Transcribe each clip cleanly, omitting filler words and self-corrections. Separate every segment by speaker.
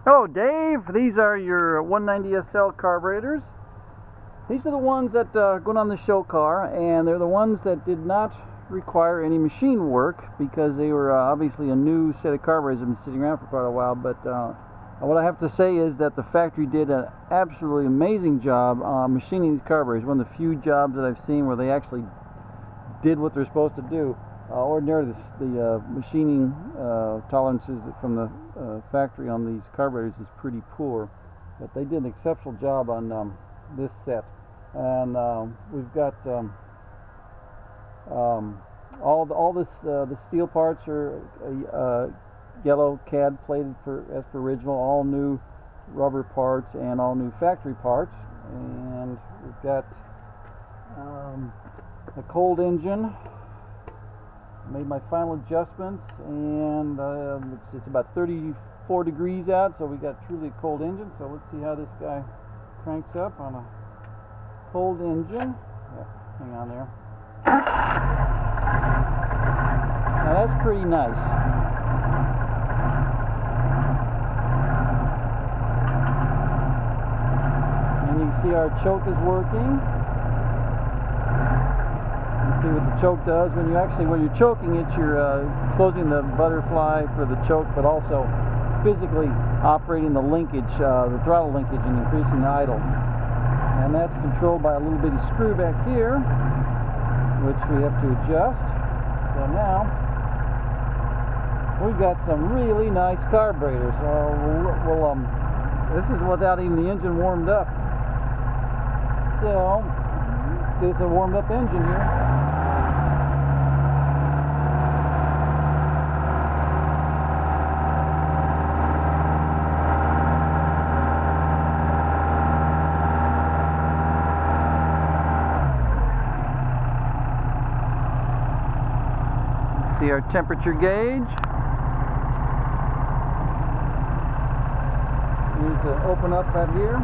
Speaker 1: Hello, Dave. These are your 190 SL carburetors. These are the ones that going on the show car, and they're the ones that did not require any machine work because they were obviously a new set of carburetors that have been sitting around for quite a while. But what I have to say is that the factory did an absolutely amazing job machining these carburetors. One of the few jobs that I've seen where they actually did what they're supposed to do. Ordinarily, the machining tolerances from the factory on these carburetors is pretty poor, but they did an exceptional job on this set. And we've got all this the steel parts are yellow CAD plated as per original, all new rubber parts and all new factory parts. And we've got a cold engine. Made my final adjustments, and it's about 34 degrees out, so we got truly a cold engine. So let's see how this guy cranks up on a cold engine. Yeah, hang on there. Now that's pretty nice. And you can see our choke is working. See what the choke does. When you're choking it, you're closing the butterfly for the choke, but also physically operating the linkage, the throttle linkage, and increasing the idle. And that's controlled by a little bitty screw back here, which we have to adjust. So now we've got some really nice carburetors. This is without even the engine warmed up. So there's a warmed up engine here. See our temperature gauge. We need to open up right here.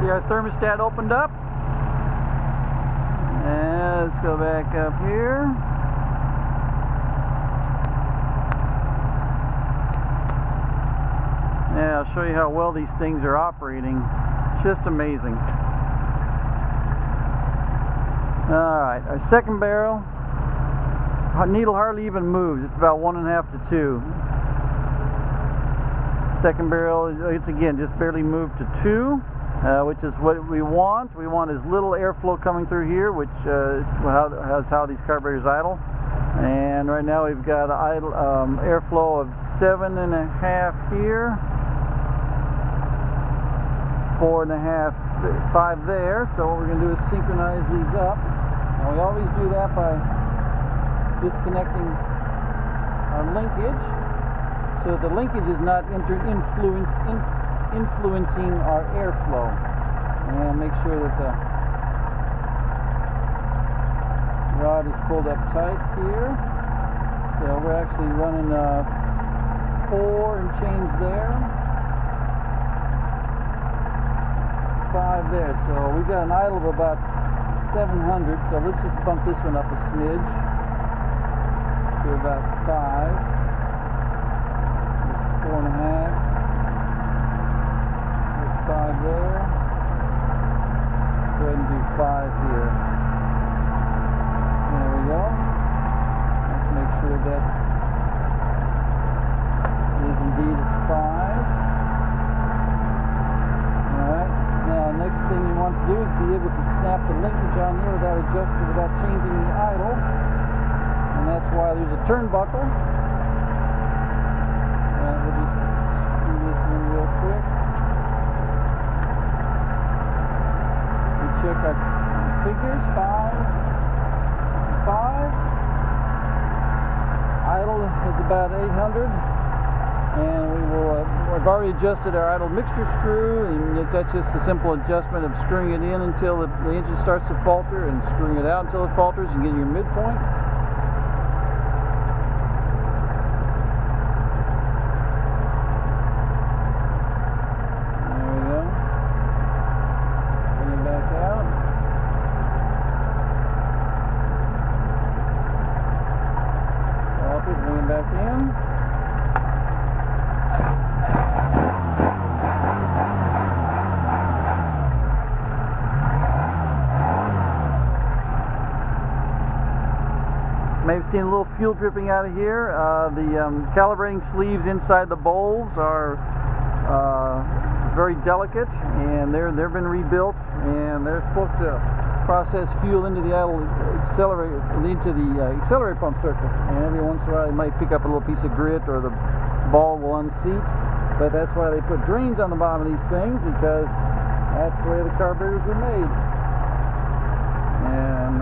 Speaker 1: Our thermostat opened up, and let's go back up here. Yeah, I'll show you how well these things are operating. Just amazing. Alright, our second barrel, needle hardly even moves. It's about 1.5 to 2. Second barrel, it's again just barely moved to 2. Which is what we want. We want as little airflow coming through here, which is how these carburetors idle. And right now we've got idle airflow of 7.5 here, 4.5, 5 there. So what we're going to do is synchronize these up. And we always do that by disconnecting our linkage so that the linkage is not influencing our airflow, and make sure that the rod is pulled up tight here. So we're actually running 4 and change there, 5 there. So we got an idle of about 700. So let's just bump this one up a smidge to about 5. Just 4.5. 5 there. Go ahead and do 5 here. There we go. Let's make sure that be able to snap the linkage on here without changing the idle. And that's why there's a turnbuckle. And we'll just screw this in real quick. We check our figures, 5. Idle is about 800. And we've already adjusted our idle mixture screw, and that's just a simple adjustment of screwing it in until the engine starts to falter and screwing it out until it falters and getting your midpoint. There we go. Bring it back out. Drop it, bring it back in. May have seen a little fuel dripping out of here. The calibrating sleeves inside the bowls are very delicate, and they've been rebuilt, and they're supposed to process fuel into the accelerator pump circuit. And every once in a while, they might pick up a little piece of grit, or the ball will unseat. But that's why they put drains on the bottom of these things, because that's the way the carburetors were made. And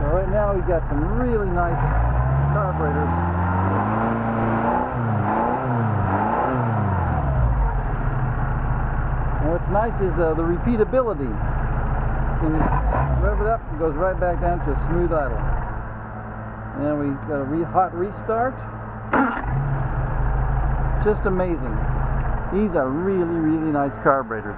Speaker 1: so right now we've got some really nice carburetors. And what's nice is the repeatability. You can rev it up, it goes right back down to a smooth idle. And we got a hot restart. Just amazing. These are really, really nice carburetors.